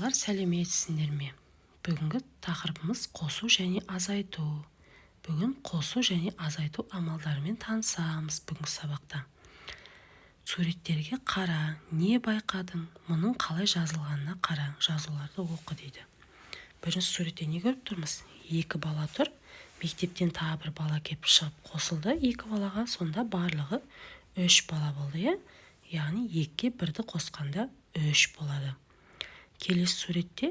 Балалар, сәлеметсіңдер ме? Бүгінгі тақырыбымыз қосу және азайту. Бүгін қосу және азайту амалдарымен танысамыз бүгінгі сабақта. Суреттерге қара, не байқадың? Мұның қалай жазылғанына қара, жазуларды оқы дейді. Бірінші суретте не көріп тұрмыз? Екі бала тұр. Мектептен тағы бір бала келіп шығып қосылды. Екі балаға сонда барлығы 3 бала болды, иә? Яғни 2-ке 1-ді қосқанда 3 болады. Келесі суретте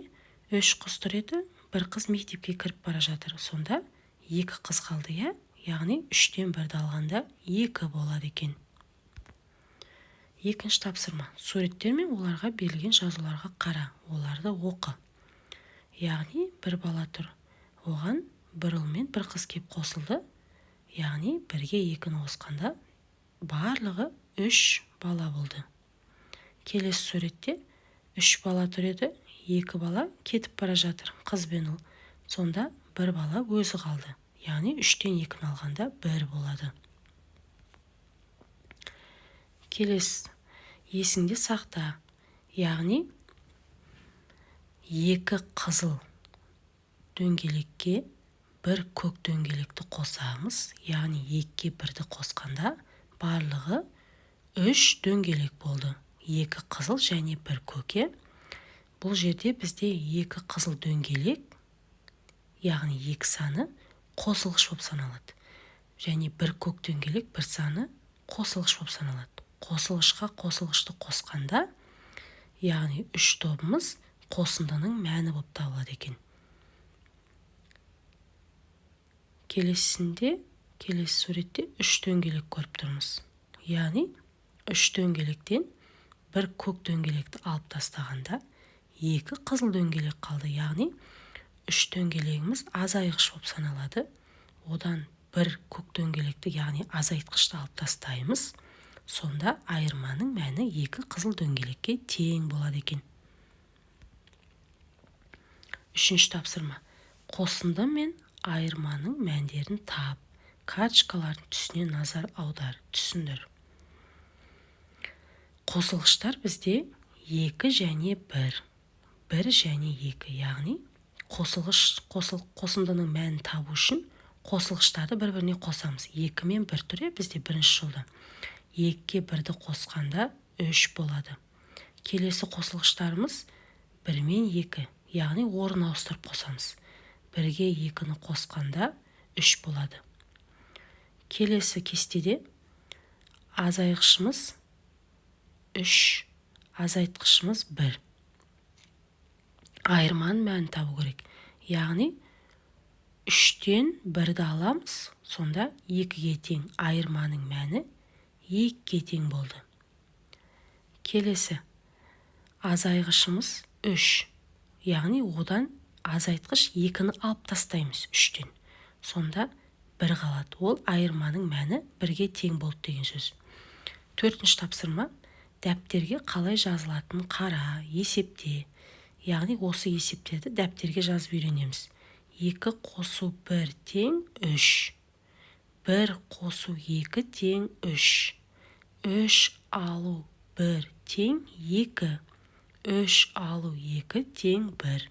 3 қыз тұр еді, бір қыз мектепке кіріп бара жатыр. Сонда 2 қыз қалды, иә? Яғни 3-тен 1-ді алғанда 2 болады екен. Екінші тапсырма. Суреттер мен оларға берілген жазуларға қара, оларды оқы. Яғни бір бала тұр. Оған бір ұл мен бір қыз келіп қосылды. Яғни 1-ге 2-ні қосқанда барлығы 3 бала болды. Келесі суретте 3 бала тұр еді, 2 бала кетіп бара жатыр, қыз бен ұл. Сонда бір бала өзі қалды. Яғни 3-тен 2-ні алғанда 1 болады. Келесі, есіңде сақта. Яғни 2 қызыл дөңгелекке 1 көк дөңгелекті қосамыз. Яғни 2-ке 1-ді қосқанда барлығы 3 дөңгелек болды. 2 қызыл және 1 көке. Бұл жерде бізде 2 қызыл дөңгелек, яғни 2 саны қосылғыш болып саналады. Және 1 көк дөңгелек 1 саны қосылғыш болып саналады. Қосылғышқа қосылғышты қосқанда, яғни 3 тобымыз қосындының мәні болып табылады екен. Келесі суретте 3 дөңгелек көріп тұрмыз. Яғни 3 дөңгелектен 1 көк дөңгелекті алып тастағанда 2 қызыл дөңгелек қалды. Яғни 3 дөңгелегіміз азайғыш болып саналады. Одан 1 көк дөңгелекті, яғни азайтқышты алып тастаймыз. Сонда айырманың мәні 2 қызыл дөңгелекке тең болады екен. Үшінші тапсырма. Қосынды мен айырманың мәндерін тап. Карточкалардың түсіне назар аудар, түсіндір. Қосылғыштар бізде 2 және 1. 1 және 2, яғни қосындының мәнін табу үшін қосылғыштарды бір-біріне қосамыз. 2 мен 1 тұр, бізде бірінші жолда. 2-ке 1-ді қосқанда 3 болады. Келесі қосылғыштарымыз 1 мен 2, яғни орын ауыстырып қосамыз. 1-ге 2-ні қосқанда 3 болады. Келесі кестеде азайғышымыз 3, азайтқышымыз 1. Айырманың мәнін табу керек. Яғни 3-тен 1-ді аламыз, сонда 2-ге тең. Айырманың мәні 2-ге тең болды. Келесі азайғышымыз 3. Яғни одан азайтқыш 2-ні алып тастаймыз 3-тен. Сонда 1 қалады. Ол айырманың мәні 1-ге тең болды деген сөз. 4-ші тапсырма. Дәптерге қалай жазылатынын қара, есепте. Яғни осы есептерді дәптерге жазып үйренеміз. 2 қосу 1 тең 3. 1 қосу 2 тең 3. 3 алу 1 тең 2. 3 алу 2 тең 1.